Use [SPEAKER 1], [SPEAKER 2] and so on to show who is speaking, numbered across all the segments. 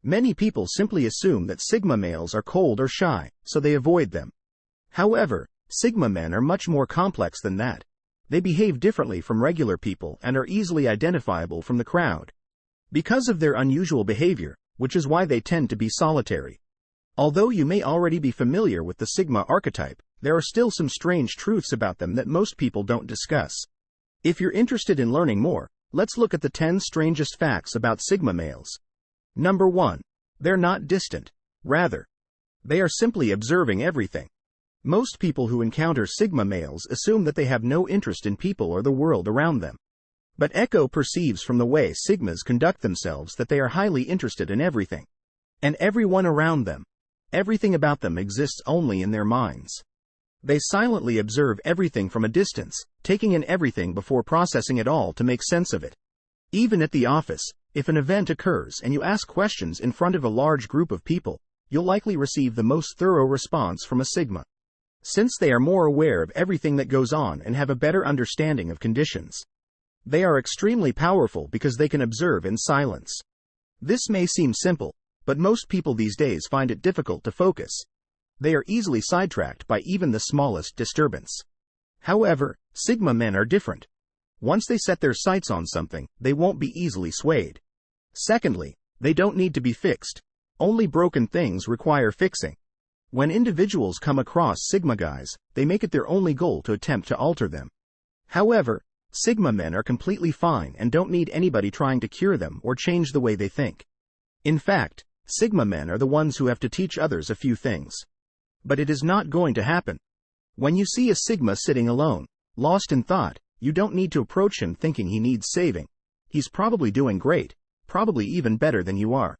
[SPEAKER 1] Many people simply assume that Sigma males are cold or shy, so they avoid them. However, Sigma men are much more complex than that. They behave differently from regular people and are easily identifiable from the crowd because of their unusual behavior, which is why they tend to be solitary. Although you may already be familiar with the Sigma archetype, there are still some strange truths about them that most people don't discuss. If you're interested in learning more, let's look at the 10 strangest facts about Sigma males. Number 1. They're not distant. Rather, they are simply observing everything. Most people who encounter Sigma males assume that they have no interest in people or the world around them. But Echo perceives from the way Sigmas conduct themselves that they are highly interested in everything and everyone around them. Everything about them exists only in their minds. They silently observe everything from a distance, taking in everything before processing it all to make sense of it. Even at the office, if an event occurs and you ask questions in front of a large group of people, you'll likely receive the most thorough response from a Sigma, since they are more aware of everything that goes on and have a better understanding of conditions. They are extremely powerful because they can observe in silence. This may seem simple, but most people these days find it difficult to focus. They are easily sidetracked by even the smallest disturbance. However, Sigma men are different. Once they set their sights on something, they won't be easily swayed. Secondly, they don't need to be fixed. Only broken things require fixing. When individuals come across Sigma guys, they make it their only goal to attempt to alter them. However, Sigma men are completely fine and don't need anybody trying to cure them or change the way they think. In fact, Sigma men are the ones who have to teach others a few things. But it is not going to happen. When you see a Sigma sitting alone, lost in thought, you don't need to approach him thinking he needs saving. He's probably doing great, probably even better than you are.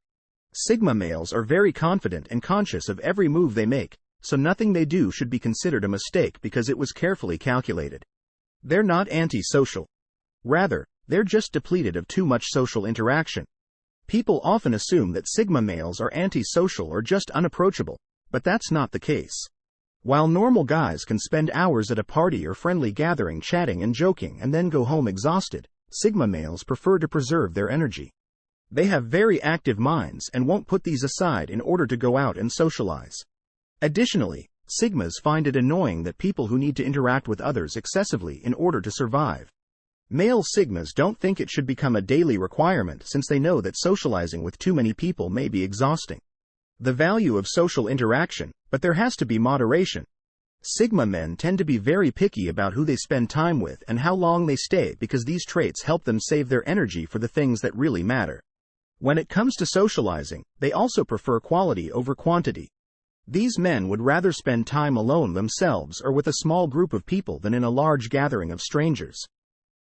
[SPEAKER 1] Sigma males are very confident and conscious of every move they make, so nothing they do should be considered a mistake because it was carefully calculated. They're not anti-social. Rather, they're just depleted of too much social interaction. People often assume that Sigma males are anti-social or just unapproachable, but that's not the case. While normal guys can spend hours at a party or friendly gathering chatting and joking and then go home exhausted, Sigma males prefer to preserve their energy. They have very active minds and won't put these aside in order to go out and socialize. Additionally, Sigmas find it annoying that people who need to interact with others excessively in order to survive. Male Sigmas don't think it should become a daily requirement since they know that socializing with too many people may be exhausting. The value of social interaction, but there has to be moderation. Sigma men tend to be very picky about who they spend time with and how long they stay because these traits help them save their energy for the things that really matter. When it comes to socializing, they also prefer quality over quantity. These men would rather spend time alone themselves or with a small group of people than in a large gathering of strangers.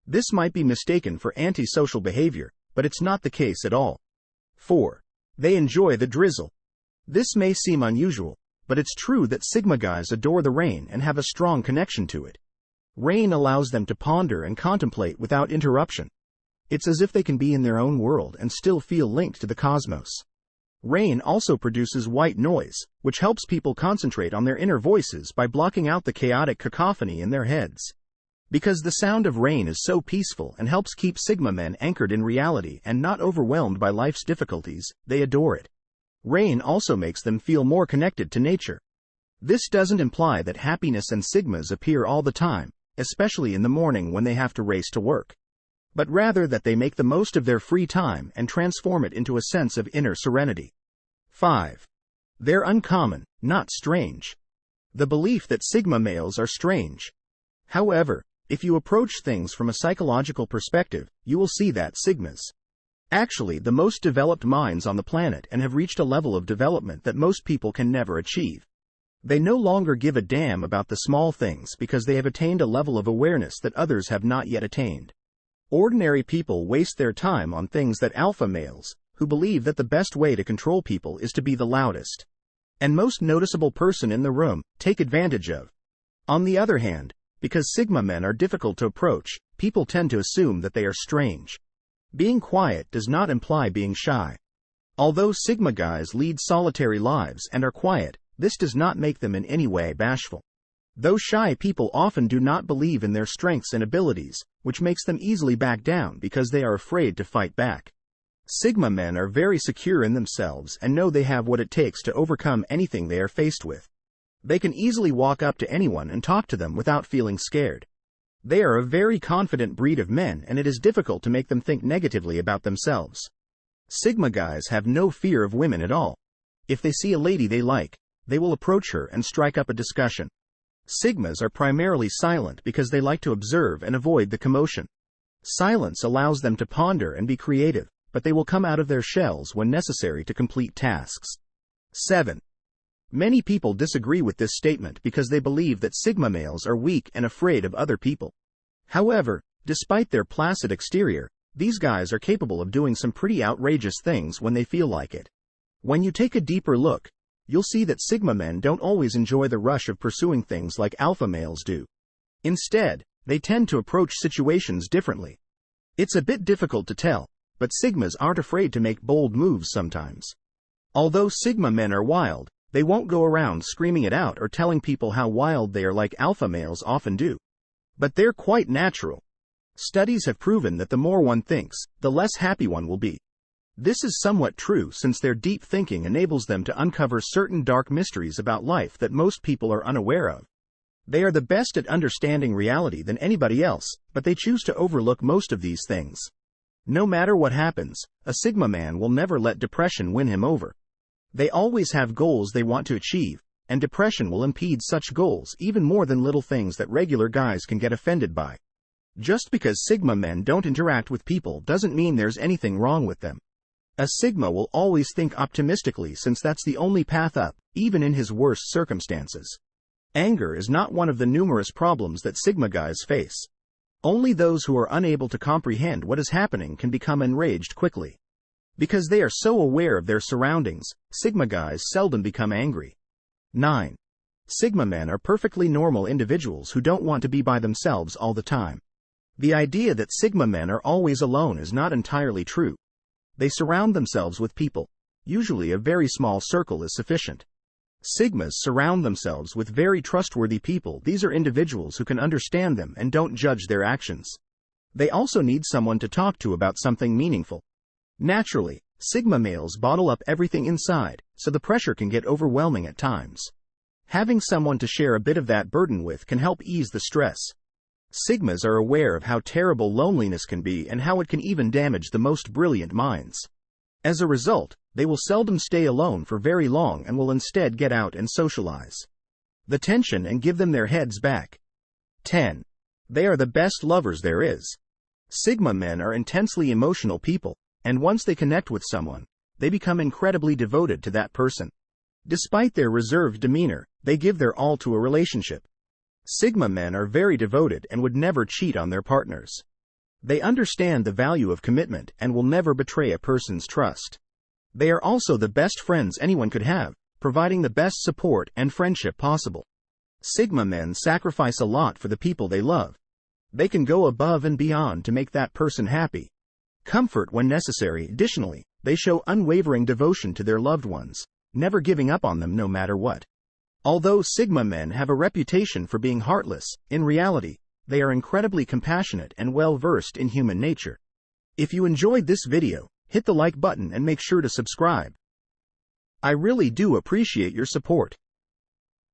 [SPEAKER 1] This might be mistaken for antisocial behavior, but it's not the case at all. 4. They enjoy the drizzle. This may seem unusual, but it's true that Sigma guys adore the rain and have a strong connection to it. Rain allows them to ponder and contemplate without interruption. It's as if they can be in their own world and still feel linked to the cosmos. Rain also produces white noise, which helps people concentrate on their inner voices by blocking out the chaotic cacophony in their heads. Because the sound of rain is so peaceful and helps keep Sigma men anchored in reality and not overwhelmed by life's difficulties, they adore it. Rain also makes them feel more connected to nature. This doesn't imply that happiness and Sigmas appear all the time, especially in the morning when they have to race to work, but rather that they make the most of their free time and transform it into a sense of inner serenity. 5. They're uncommon, not strange. The belief that Sigma males are strange. However, if you approach things from a psychological perspective, you will see that Sigmas actually the most developed minds on the planet and have reached a level of development that most people can never achieve. They no longer give a damn about the small things because they have attained a level of awareness that others have not yet attained. Ordinary people waste their time on things that alpha males, who believe that the best way to control people is to be the loudest and most noticeable person in the room, take advantage of. On the other hand, because Sigma men are difficult to approach, people tend to assume that they are strange. Being quiet does not imply being shy. Although Sigma guys lead solitary lives and are quiet, this does not make them in any way bashful. Though shy people often do not believe in their strengths and abilities, which makes them easily back down because they are afraid to fight back. Sigma men are very secure in themselves and know they have what it takes to overcome anything they are faced with. They can easily walk up to anyone and talk to them without feeling scared. They are a very confident breed of men, and it is difficult to make them think negatively about themselves. Sigma guys have no fear of women at all. If they see a lady they like, they will approach her and strike up a discussion. Sigmas are primarily silent because they like to observe and avoid the commotion. Silence allows them to ponder and be creative, but they will come out of their shells when necessary to complete tasks. 7. Many people disagree with this statement because they believe that Sigma males are weak and afraid of other people. However, despite their placid exterior, these guys are capable of doing some pretty outrageous things when they feel like it. When you take a deeper look, you'll see that Sigma men don't always enjoy the rush of pursuing things like alpha males do. Instead, they tend to approach situations differently. It's a bit difficult to tell, but Sigmas aren't afraid to make bold moves sometimes. Although Sigma men are wild, they won't go around screaming it out or telling people how wild they are like alpha males often do. But they're quite natural. Studies have proven that the more one thinks, the less happy one will be. This is somewhat true since their deep thinking enables them to uncover certain dark mysteries about life that most people are unaware of. They are the best at understanding reality than anybody else, but they choose to overlook most of these things. No matter what happens, a Sigma man will never let depression win him over. They always have goals they want to achieve, and depression will impede such goals even more than little things that regular guys can get offended by. Just because Sigma men don't interact with people doesn't mean there's anything wrong with them. A Sigma will always think optimistically since that's the only path up, even in his worst circumstances. Anger is not one of the numerous problems that Sigma guys face. Only those who are unable to comprehend what is happening can become enraged quickly. Because they are so aware of their surroundings, Sigma guys seldom become angry. 9. Sigma men are perfectly normal individuals who don't want to be by themselves all the time. The idea that Sigma men are always alone is not entirely true. They surround themselves with people. Usually a very small circle is sufficient. Sigmas surround themselves with very trustworthy people. These are individuals who can understand them and don't judge their actions. They also need someone to talk to about something meaningful. Naturally, Sigma males bottle up everything inside, so the pressure can get overwhelming at times. Having someone to share a bit of that burden with can help ease the stress. Sigmas are aware of how terrible loneliness can be and how it can even damage the most brilliant minds. As a result, they will seldom stay alone for very long and will instead get out and socialize. The tension and give them their heads back. 10. They are the best lovers there is. Sigma men are intensely emotional people, and once they connect with someone, they become incredibly devoted to that person. Despite their reserved demeanor, they give their all to a relationship. Sigma men are very devoted and would never cheat on their partners. They understand the value of commitment and will never betray a person's trust. They are also the best friends anyone could have, providing the best support and friendship possible. Sigma men sacrifice a lot for the people they love. They can go above and beyond to make that person happy. Comfort when necessary. Additionally, they show unwavering devotion to their loved ones, never giving up on them no matter what. Although Sigma men have a reputation for being heartless, in reality, they are incredibly compassionate and well-versed in human nature. If you enjoyed this video, hit the like button and make sure to subscribe. I really do appreciate your support.